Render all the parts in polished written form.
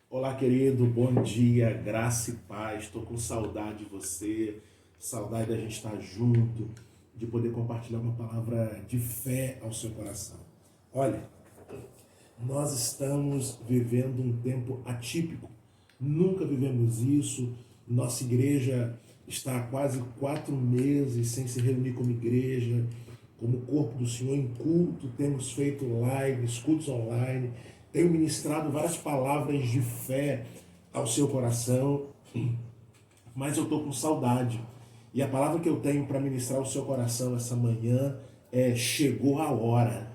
Olá, querido, bom dia, graça e paz. Estou com saudade de você, saudade da gente estar junto, de poder compartilhar uma palavra de fé ao seu coração. Olha, nós estamos vivendo um tempo atípico, nunca vivemos isso. Nossa igreja está há quase 4 meses sem se reunir como igreja, como corpo do Senhor em culto. Temos feito lives, cultos online, tenho ministrado várias palavras de fé ao seu coração, mas eu estou com saudade. E a palavra que eu tenho para ministrar ao seu coração essa manhã é: chegou a hora,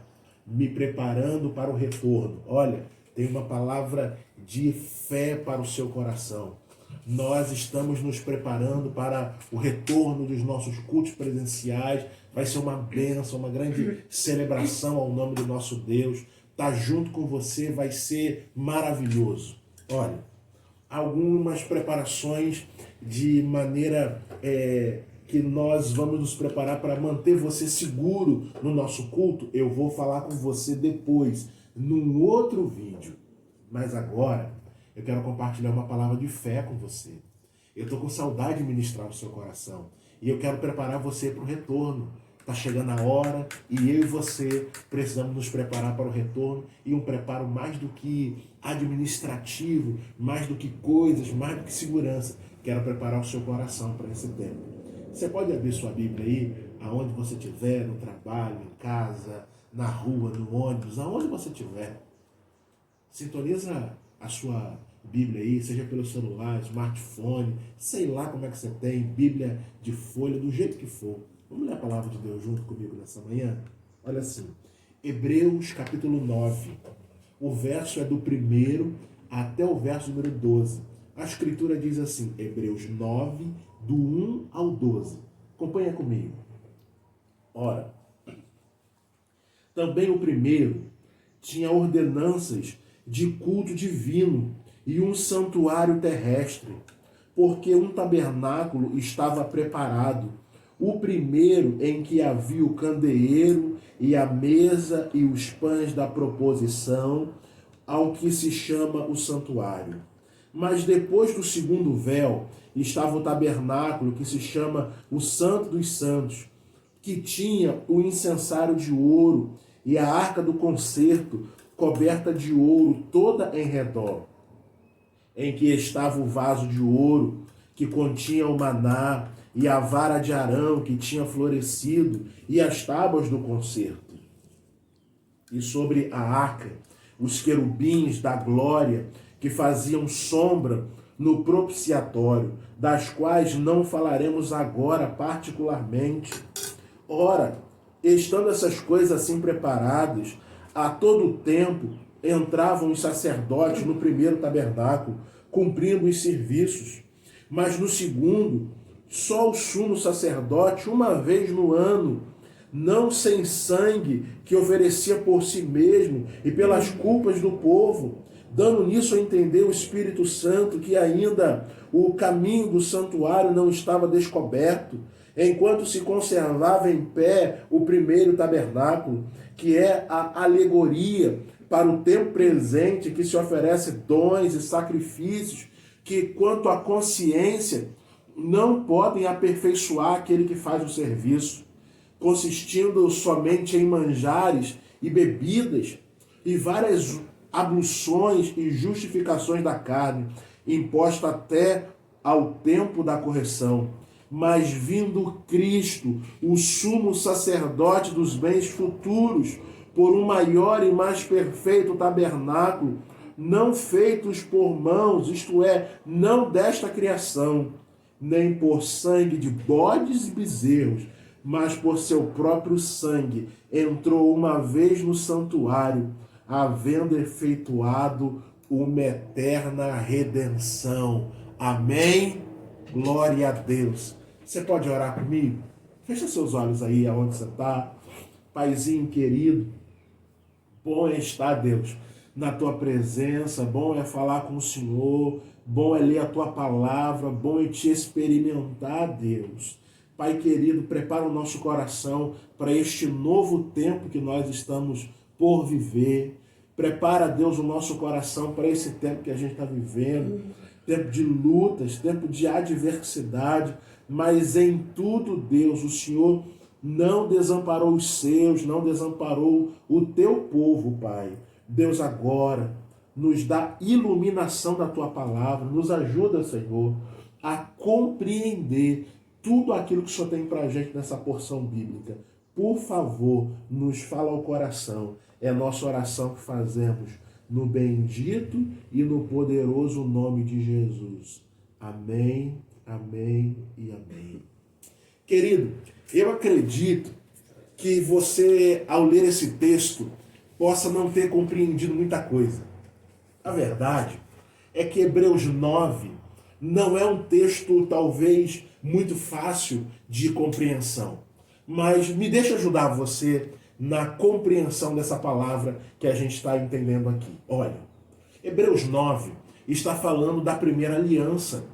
me preparando para o retorno. Olha, tem uma palavra de fé para o seu coração. Nós estamos nos preparando para o retorno dos nossos cultos presenciais. Vai ser uma bênção, uma grande celebração ao nome do nosso Deus. Estar junto com você vai ser maravilhoso. Olha, algumas preparações de maneira que nós vamos nos preparar para manter você seguro no nosso culto. Eu vou falar com você depois, num outro vídeo. Mas agora, eu quero compartilhar uma palavra de fé com você. Eu estou com saudade de ministrar o seu coração. E eu quero preparar você para o retorno. Está chegando a hora e eu e você precisamos nos preparar para o retorno, e um preparo mais do que administrativo, mais do que coisas, mais do que segurança. Quero preparar o seu coração para esse tempo. Você pode abrir sua Bíblia aí, aonde você estiver, no trabalho, em casa, na rua, no ônibus, aonde você estiver. Sintoniza a sua Bíblia aí, seja pelo celular, smartphone, sei lá como é que você tem, Bíblia de folha, do jeito que for. Vamos ler a palavra de Deus junto comigo nessa manhã? Olha assim, Hebreus capítulo 9. O verso é do 1º até o verso número 12. A escritura diz assim, Hebreus 9, do 1 ao 12. Acompanha comigo. Ora, também o primeiro tinha ordenanças de culto divino e um santuário terrestre, porque um tabernáculo estava preparado, o primeiro em que havia o candeeiro e a mesa e os pães da proposição, ao que se chama o santuário. Mas depois do segundo véu estava o tabernáculo, que se chama o Santo dos Santos, que tinha o incensário de ouro e a arca do concerto, coberta de ouro toda em redor, em que estava o vaso de ouro que continha o maná, e a vara de Arão que tinha florescido, e as tábuas do concerto. E sobre a arca, os querubins da glória que faziam sombra no propiciatório, das quais não falaremos agora particularmente. Ora, estando essas coisas assim preparadas, a todo tempo entravam os sacerdotes no primeiro tabernáculo, cumprindo os serviços. Mas no segundo, só o sumo sacerdote, uma vez no ano, não sem sangue, que oferecia por si mesmo e pelas culpas do povo, dando nisso a entender o Espírito Santo que ainda o caminho do santuário não estava descoberto, enquanto se conservava em pé o primeiro tabernáculo, que é a alegoria para o tempo presente, que se oferece dons e sacrifícios que, quanto à consciência, não podem aperfeiçoar aquele que faz o serviço, consistindo somente em manjares e bebidas e várias abluções e justificações da carne, imposta até ao tempo da correção. Mas vindo Cristo, o sumo sacerdote dos bens futuros, por um maior e mais perfeito tabernáculo, não feitos por mãos, isto é, não desta criação, nem por sangue de bodes e bezerros, mas por seu próprio sangue, entrou uma vez no santuário, havendo efetuado uma eterna redenção. Amém? Glória a Deus. Você pode orar comigo? Fecha seus olhos aí aonde você está. Paizinho querido, bom é estar, Deus, na tua presença, bom é falar com o Senhor, bom é ler a tua palavra, bom é te experimentar, Deus. Pai querido, prepara o nosso coração para este novo tempo que nós estamos por viver. Prepara, Deus, o nosso coração para esse tempo que a gente está vivendo, tempo de lutas, tempo de adversidade, mas em tudo, Deus, o Senhor não desamparou os seus, não desamparou o teu povo, Pai. Deus, agora nos dá iluminação da tua palavra, nos ajuda, Senhor, a compreender tudo aquilo que o Senhor tem para a gente nessa porção bíblica. Por favor, nos fala ao coração. É a nossa oração que fazemos no bendito e no poderoso nome de Jesus. Amém, amém e amém. Querido, eu acredito que você, ao ler esse texto, possa não ter compreendido muita coisa. A verdade é que Hebreus 9 não é um texto, talvez, muito fácil de compreensão. Mas me deixa ajudar você na compreensão dessa palavra que a gente está entendendo aqui. Olha, Hebreus 9 está falando da primeira aliança.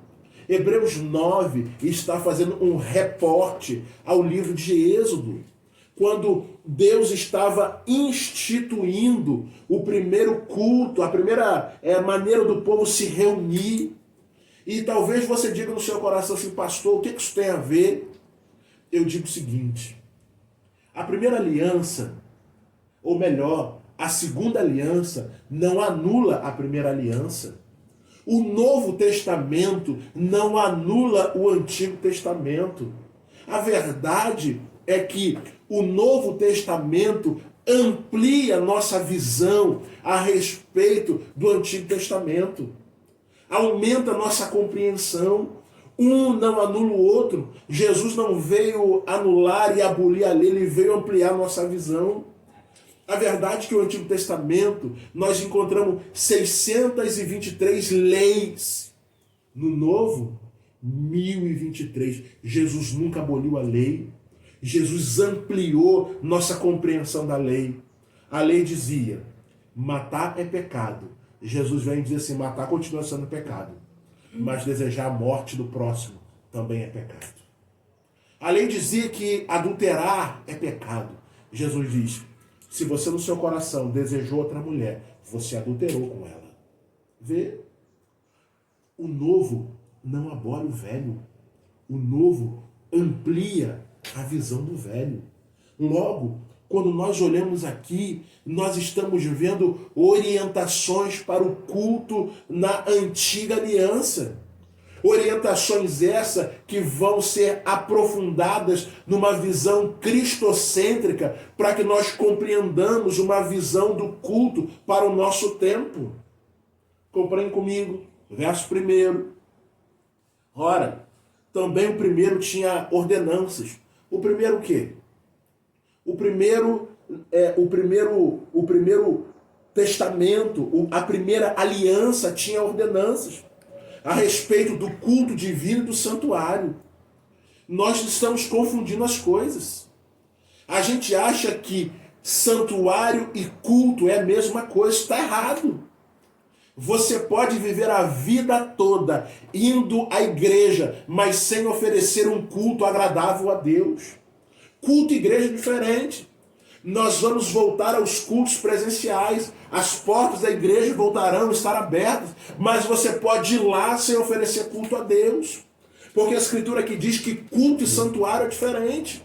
Hebreus 9 está fazendo um reporte ao livro de Êxodo, quando Deus estava instituindo o primeiro culto, a primeira maneira do povo se reunir. E talvez você diga no seu coração assim, pastor, o que isso tem a ver? Eu digo o seguinte, a primeira aliança, ou melhor, a segunda aliança, não anula a primeira aliança. O Novo Testamento não anula o Antigo Testamento. A verdade é que o Novo Testamento amplia nossa visão a respeito do Antigo Testamento. Aumenta nossa compreensão. Um não anula o outro. Jesus não veio anular e abolir a lei, ele veio ampliar nossa visão. A verdade é que no Antigo Testamento nós encontramos 623 leis. No Novo, 1023. Jesus nunca aboliu a lei. Jesus ampliou nossa compreensão da lei. A lei dizia, matar é pecado. Jesus vem dizer assim, matar continua sendo pecado. Mas desejar a morte do próximo também é pecado. A lei dizia que adulterar é pecado. Jesus diz, se você no seu coração desejou outra mulher, você adulterou com ela. Vê? O novo não abole o velho. O novo amplia a visão do velho. Logo, quando nós olhamos aqui, nós estamos vendo orientações para o culto na antiga aliança. Orientações essas que vão ser aprofundadas numa visão cristocêntrica para que nós compreendamos uma visão do culto para o nosso tempo. Compreendem comigo? Verso 1. Ora, também o primeiro tinha ordenanças. O primeiro o quê? O primeiro testamento, a primeira aliança tinha ordenanças a respeito do culto divino e do santuário. Nós estamos confundindo as coisas. A gente acha que santuário e culto é a mesma coisa. Está errado. Você pode viver a vida toda indo à igreja, mas sem oferecer um culto agradável a Deus. Culto e igreja é diferente. Nós vamos voltar aos cultos presenciais. As portas da igreja voltarão a estar abertas, mas você pode ir lá sem oferecer culto a Deus. Porque a Escritura aqui diz que culto e santuário é diferente.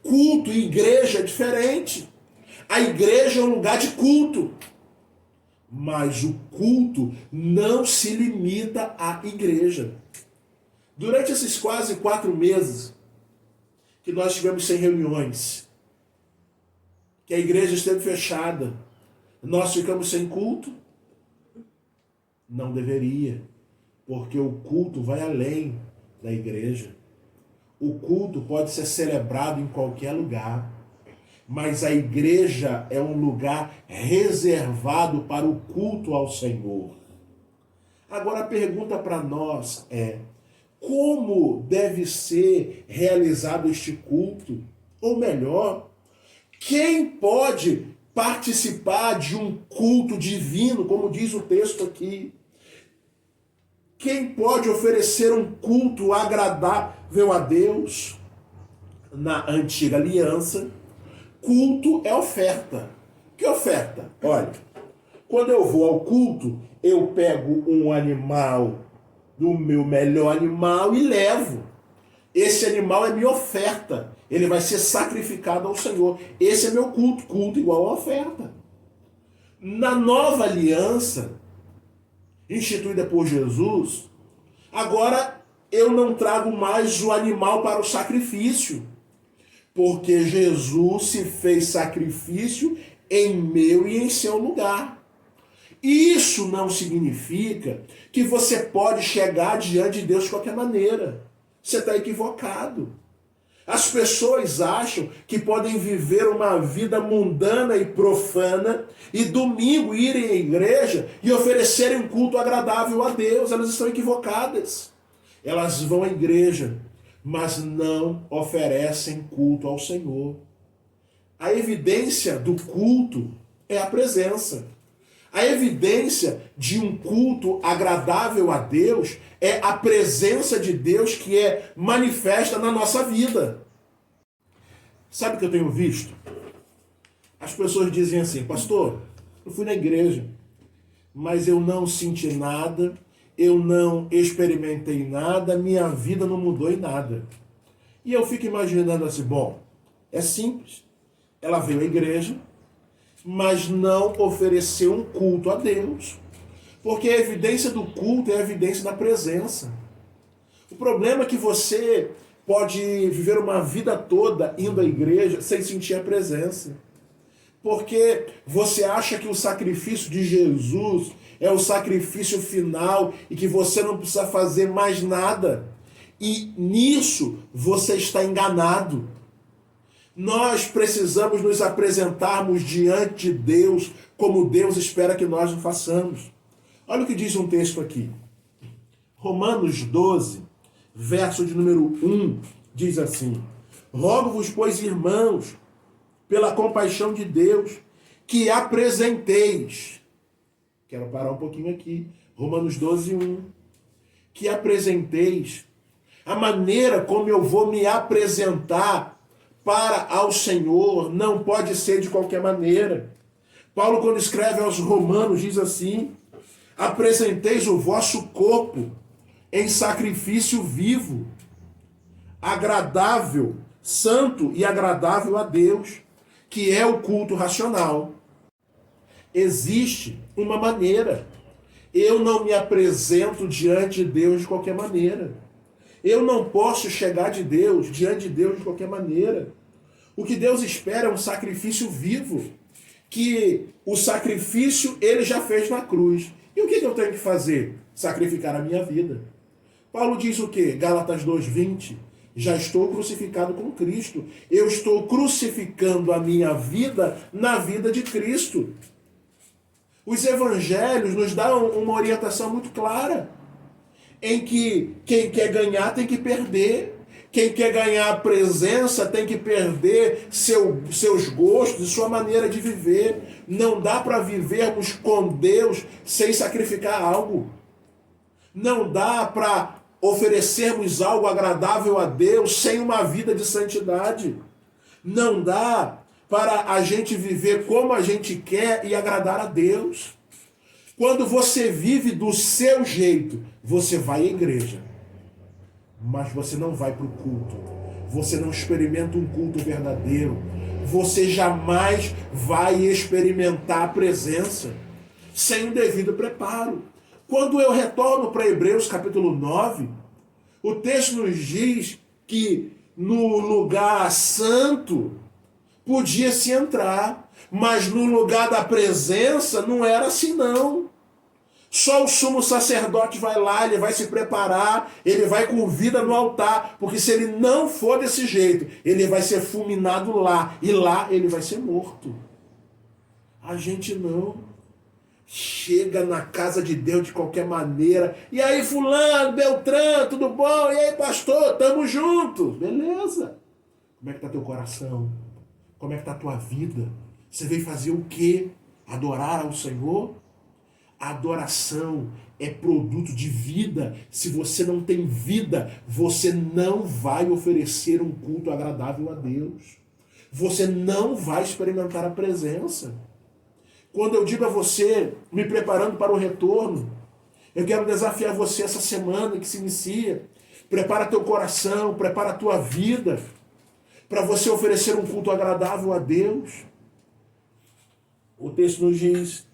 Culto e igreja é diferente. A igreja é um lugar de culto. Mas o culto não se limita à igreja. Durante esses quase 4 meses que nós tivemos sem reuniões, que a igreja esteve fechada, nós ficamos sem culto? Não deveria, porque o culto vai além da igreja. O culto pode ser celebrado em qualquer lugar, mas a igreja é um lugar reservado para o culto ao Senhor. Agora a pergunta para nós é, como deve ser realizado este culto? Ou melhor, quem pode participar de um culto divino, como diz o texto aqui? Quem pode oferecer um culto agradável a Deus? Na antiga aliança, culto é oferta. Que oferta? Olha, Quando eu vou ao culto, eu pego um animal, do meu melhor animal, e levo. Esse animal é minha oferta. Ele vai ser sacrificado ao Senhor. Esse é meu culto. Culto igual a oferta. Na nova aliança, instituída por Jesus, agora eu não trago mais o animal para o sacrifício. Porque Jesus se fez sacrifício em meu e em seu lugar. Isso não significa que você pode chegar diante de Deus de qualquer maneira. Você está equivocado. As pessoas acham que podem viver uma vida mundana e profana e domingo irem à igreja e oferecerem um culto agradável a Deus. Elas estão equivocadas. Elas vão à igreja, mas não oferecem culto ao Senhor. A evidência do culto é a presença. A evidência de um culto agradável a Deus é a presença de Deus que é manifesta na nossa vida. Sabe o que eu tenho visto? As pessoas dizem assim: pastor, eu fui na igreja, mas eu não senti nada, eu não experimentei nada, minha vida não mudou em nada. E eu fico imaginando assim, bom, é simples. Ela veio à igreja, mas não ofereceu um culto a Deus. Porque a evidência do culto é a evidência da presença. O problema é que você pode viver uma vida toda indo à igreja sem sentir a presença. Porque você acha que o sacrifício de Jesus é o sacrifício final e que você não precisa fazer mais nada. E nisso você está enganado. Nós precisamos nos apresentarmos diante de Deus como Deus espera que nós o façamos. Olha o que diz um texto aqui. Romanos 12, verso de número 1, diz assim: rogo-vos, pois, irmãos, pela compaixão de Deus, que apresenteis. Quero parar um pouquinho aqui. Romanos 12, 1. Que apresenteis a maneira como eu vou me apresentar para ao Senhor, não pode ser de qualquer maneira. Paulo, quando escreve aos Romanos, diz assim: apresenteis o vosso corpo em sacrifício vivo, agradável, santo e agradável a Deus, que é o culto racional. Existe uma maneira. Eu não me apresento diante de Deus de qualquer maneira. Eu não posso chegar diante de Deus de qualquer maneira. O que Deus espera é um sacrifício vivo, que o sacrifício ele já fez na cruz. E o que eu tenho que fazer? Sacrificar a minha vida. Paulo diz o quê? Gálatas 2:20. Já estou crucificado com Cristo. Eu estou crucificando a minha vida na vida de Cristo. Os evangelhos nos dão uma orientação muito clara, em que quem quer ganhar tem que perder. Quem quer ganhar a presença tem que perder seus gostos e sua maneira de viver. Não dá para vivermos com Deus sem sacrificar algo. Não dá para oferecermos algo agradável a Deus sem uma vida de santidade. Não dá para a gente viver como a gente quer e agradar a Deus. Quando você vive do seu jeito, você vai à igreja, mas você não vai para o culto. Você não experimenta um culto verdadeiro. Você jamais vai experimentar a presença sem um devido preparo. Quando eu retorno para Hebreus capítulo 9, o texto nos diz que no lugar santo podia-se entrar, mas no lugar da presença não era assim não. Só o sumo sacerdote vai lá, ele vai se preparar, ele vai com vida no altar, porque se ele não for desse jeito, ele vai ser fulminado lá, e lá ele vai ser morto. A gente não chega na casa de Deus de qualquer maneira. E aí, fulano, Beltrano, tudo bom? E aí, pastor, tamo junto. Beleza. Como é que tá teu coração? Como é que tá a tua vida? Você veio fazer o quê? Adorar ao Senhor? A adoração é produto de vida. Se você não tem vida, você não vai oferecer um culto agradável a Deus. Você não vai experimentar a presença. Quando eu digo a você, me preparando para o retorno, eu quero desafiar você essa semana que se inicia. Prepara teu coração, prepara a tua vida, para você oferecer um culto agradável a Deus. O texto nos diz,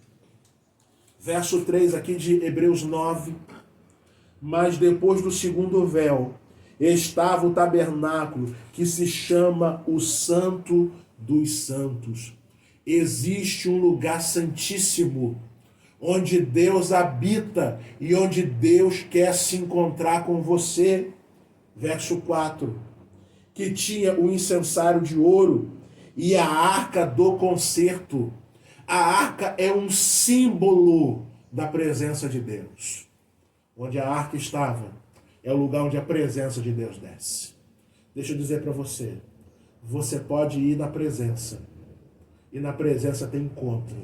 verso 3 aqui de Hebreus 9, mas depois do segundo véu, estava o tabernáculo, que se chama o Santo dos Santos. Existe um lugar santíssimo, onde Deus habita e onde Deus quer se encontrar com você. Verso 4, que tinha o incensário de ouro e a arca do concerto. A arca é um símbolo da presença de Deus. Onde a arca estava, é o lugar onde a presença de Deus desce. Deixa eu dizer para você, você pode ir na presença, e na presença tem encontro,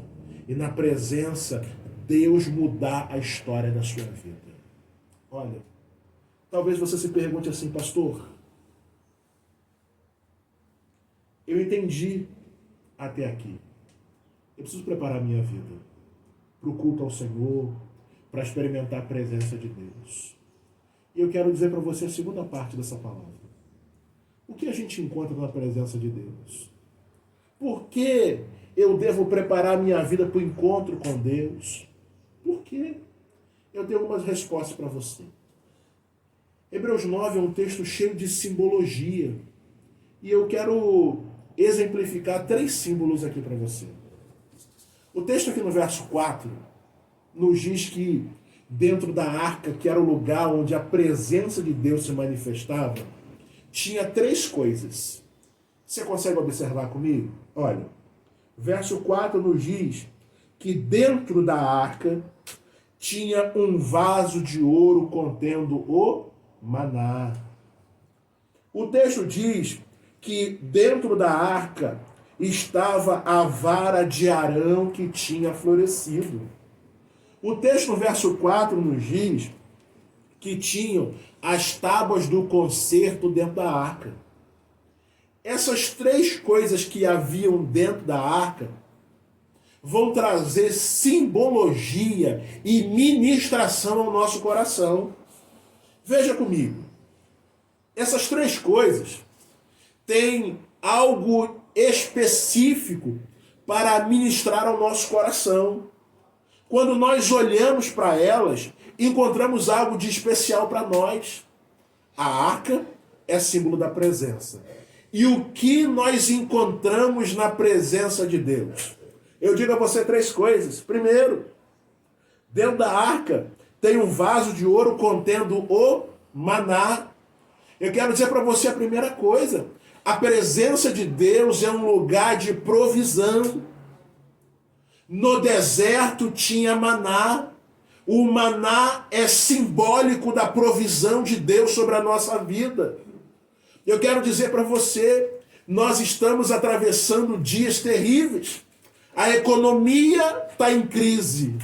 e na presença Deus mudar a história da sua vida. Olha, talvez você se pergunte assim, pastor, eu entendi até aqui. Eu preciso preparar a minha vida para o culto ao Senhor, para experimentar a presença de Deus. E eu quero dizer para você a segunda parte dessa palavra. O que a gente encontra na presença de Deus? Por que eu devo preparar a minha vida para o encontro com Deus? Por quê? Eu tenho algumas respostas para você. Hebreus 9 é um texto cheio de simbologia. E eu quero exemplificar 3 símbolos aqui para você. O texto aqui no verso 4 nos diz que dentro da arca, que era o lugar onde a presença de Deus se manifestava, tinha 3 coisas. Você consegue observar comigo? Olha, verso 4 nos diz que dentro da arca tinha um vaso de ouro contendo o maná. O texto diz que dentro da arca estava a vara de Arão que tinha florescido. O texto no verso 4 nos diz que tinham as tábuas do concerto dentro da arca. Essas 3 coisas que haviam dentro da arca vão trazer simbologia e ministração ao nosso coração. Veja comigo. Essas 3 coisas têm algo específico para ministrar ao nosso coração. Quando nós olhamos para elas, encontramos algo de especial para nós. A arca é símbolo da presença. E o que nós encontramos na presença de Deus? Eu digo a você 3 coisas. Primeiro, dentro da arca tem um vaso de ouro contendo o maná. Eu quero dizer para você a primeira coisa. A presença de Deus é um lugar de provisão. No deserto tinha maná. O maná é simbólico da provisão de Deus sobre a nossa vida. Eu quero dizer para você, nós estamos atravessando dias terríveis. A economia está em crise.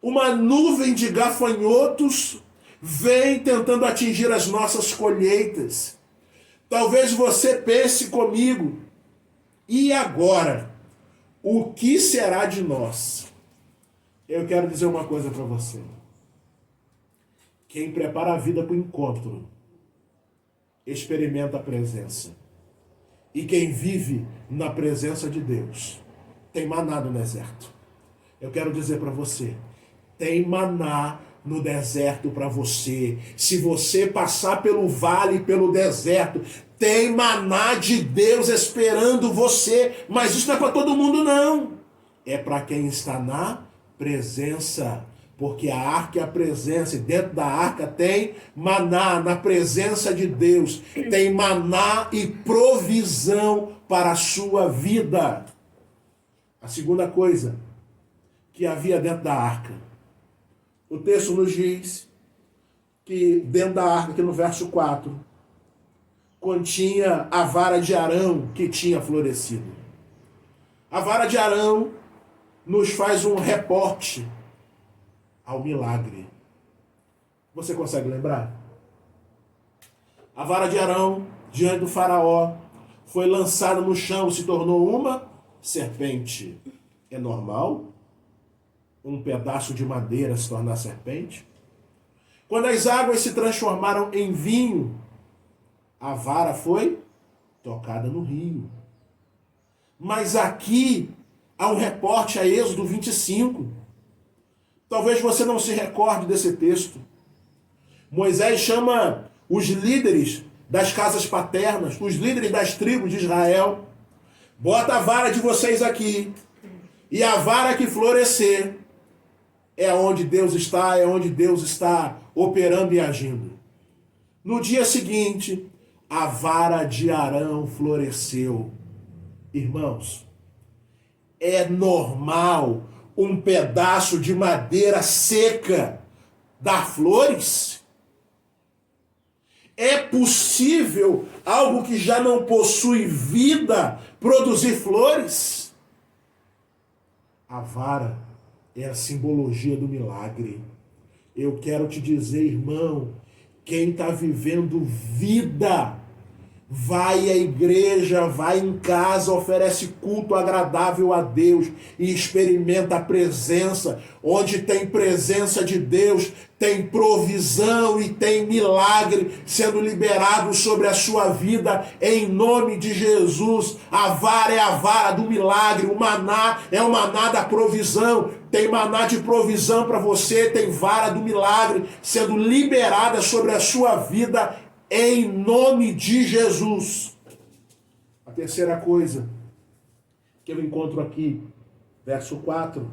Uma nuvem de gafanhotos vem tentando atingir as nossas colheitas. Talvez você pense comigo, e agora? O que será de nós? Eu quero dizer uma coisa para você. Quem prepara a vida para o encontro, experimenta a presença. E quem vive na presença de Deus, tem maná no deserto. Eu quero dizer para você, tem maná no deserto para você. Se você passar pelo vale, pelo deserto, tem maná de Deus esperando você. Mas isso não é para todo mundo, não. É para quem está na presença. Porque a arca é a presença. E dentro da arca tem maná, na presença de Deus. Tem maná e provisão para a sua vida. A segunda coisa que havia dentro da arca. O texto nos diz que dentro da arca, aqui no verso 4, continha a vara de Arão que tinha florescido. A vara de Arão nos faz um reporte ao milagre. Você consegue lembrar? A vara de Arão, diante do faraó, foi lançada no chão, se tornou uma serpente é normal? Um pedaço de madeira se tornar serpente? Quando as águas se transformaram em vinho, a vara foi tocada no rio. Mas aqui há um reporte a Êxodo 25. Talvez você não se recorde desse texto. Moisés chama os líderes das casas paternas, os líderes das tribos de Israel. Bota a vara de vocês aqui. E a vara que florescer é onde Deus está, é onde Deus está operando e agindo. No dia seguinte, a vara de Arão floresceu. Irmãos, é normal um pedaço de madeira seca dar flores? É possível algo que já não possui vida produzir flores? A vara é a simbologia do milagre. Eu quero te dizer, irmão, quem está vivendo vida, vai à igreja, vai em casa, oferece culto agradável a Deus e experimenta a presença. Onde tem presença de Deus, tem provisão e tem milagre sendo liberado sobre a sua vida em nome de Jesus. A vara é a vara do milagre, o maná é o maná da provisão. Tem maná de provisão para você, tem vara do milagre sendo liberada sobre a sua vida em nome de Jesus. A terceira coisa que eu encontro aqui, verso 4,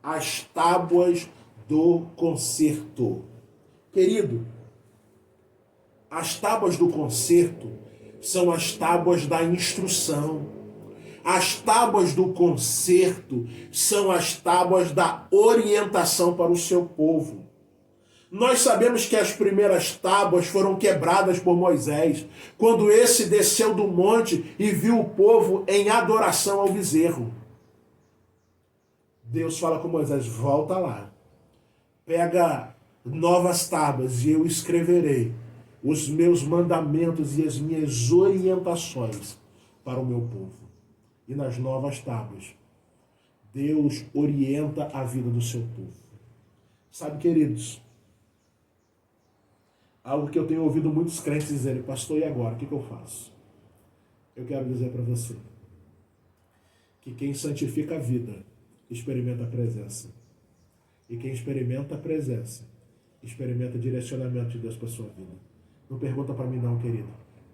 as tábuas do concerto. Querido, as tábuas do concerto são as tábuas da instrução. As tábuas do concerto são as tábuas da orientação para o seu povo. Nós sabemos que as primeiras tábuas foram quebradas por Moisés, quando esse desceu do monte e viu o povo em adoração ao bezerro. Deus fala com Moisés, volta lá, pega novas tábuas e eu escreverei os meus mandamentos e as minhas orientações para o meu povo. E nas novas tábuas, Deus orienta a vida do seu povo. Sabe, queridos, algo que eu tenho ouvido muitos crentes dizerem, pastor, e agora? O que eu faço? Eu quero dizer para você que quem santifica a vida, experimenta a presença. E quem experimenta a presença, experimenta direcionamento de Deus para a sua vida. Não pergunta para mim não, querido.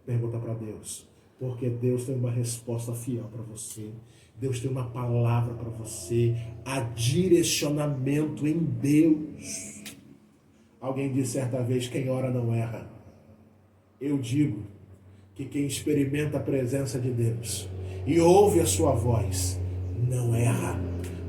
Pergunta para Deus. Porque Deus tem uma resposta fiel para você. Deus tem uma palavra para você. Há direcionamento em Deus. Alguém disse certa vez, quem ora não erra. Eu digo que quem experimenta a presença de Deus e ouve a sua voz, não erra.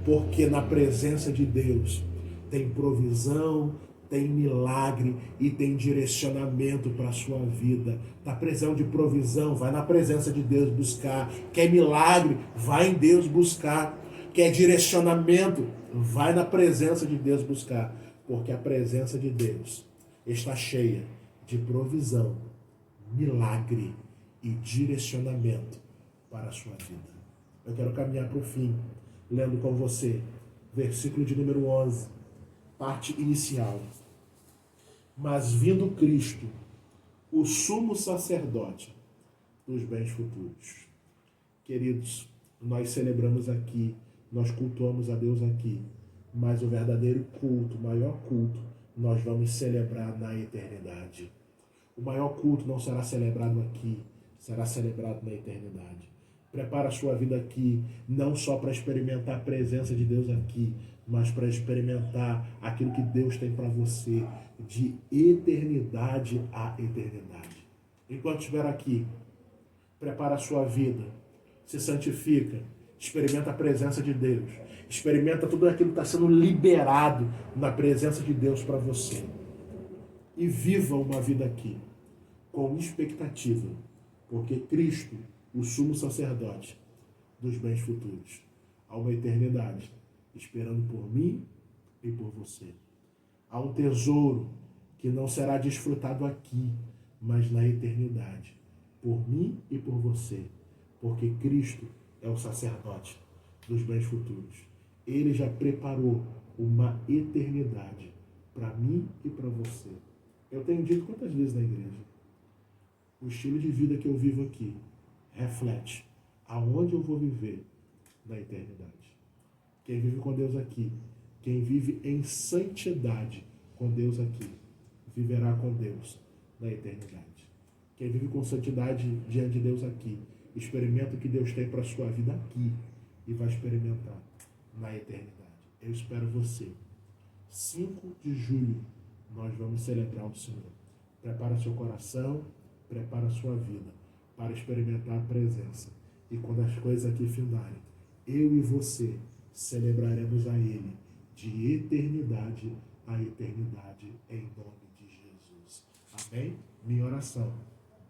Porque na presença de Deus tem provisão, tem milagre e tem direcionamento para a sua vida. Está precisando de provisão, vai na presença de Deus buscar. Quer milagre, vai em Deus buscar. Quer direcionamento, vai na presença de Deus buscar. Porque a presença de Deus está cheia de provisão, milagre e direcionamento para a sua vida. Eu quero caminhar para o fim, lendo com você, versículo de número 11, parte inicial. Mas vindo Cristo, o sumo sacerdote dos bens futuros. Queridos, nós celebramos aqui, nós cultuamos a Deus aqui, mas o verdadeiro culto, o maior culto, nós vamos celebrar na eternidade. O maior culto não será celebrado aqui, será celebrado na eternidade. Prepara a sua vida aqui, não só para experimentar a presença de Deus aqui, mas para experimentar aquilo que Deus tem para você, de eternidade a eternidade. Enquanto estiver aqui, prepara a sua vida, se santifica, experimenta a presença de Deus, experimenta tudo aquilo que está sendo liberado na presença de Deus para você. E viva uma vida aqui, com expectativa, porque Cristo, o sumo sacerdote dos bens futuros, há uma eternidade esperando por mim e por você. Há um tesouro que não será desfrutado aqui, mas na eternidade, por mim e por você, porque Cristo é o sacerdote dos bens futuros. Ele já preparou uma eternidade para mim e para você. Eu tenho dito quantas vezes na igreja, o estilo de vida que eu vivo aqui reflete aonde eu vou viver na eternidade. Quem vive com Deus aqui, quem vive em santidade com Deus aqui, viverá com Deus na eternidade. Quem vive com santidade diante de Deus aqui, experimenta o que Deus tem para a sua vida aqui e vai experimentar na eternidade. Eu espero você. 5 de julho, nós vamos celebrar o Senhor. Prepara seu coração, prepara a sua vida para experimentar a presença. E quando as coisas aqui findarem, eu e você celebraremos a Ele de eternidade a eternidade, em nome de Jesus. Amém? Minha oração.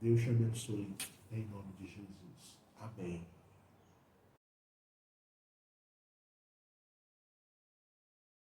Deus te abençoe, em nome de Jesus. Amém.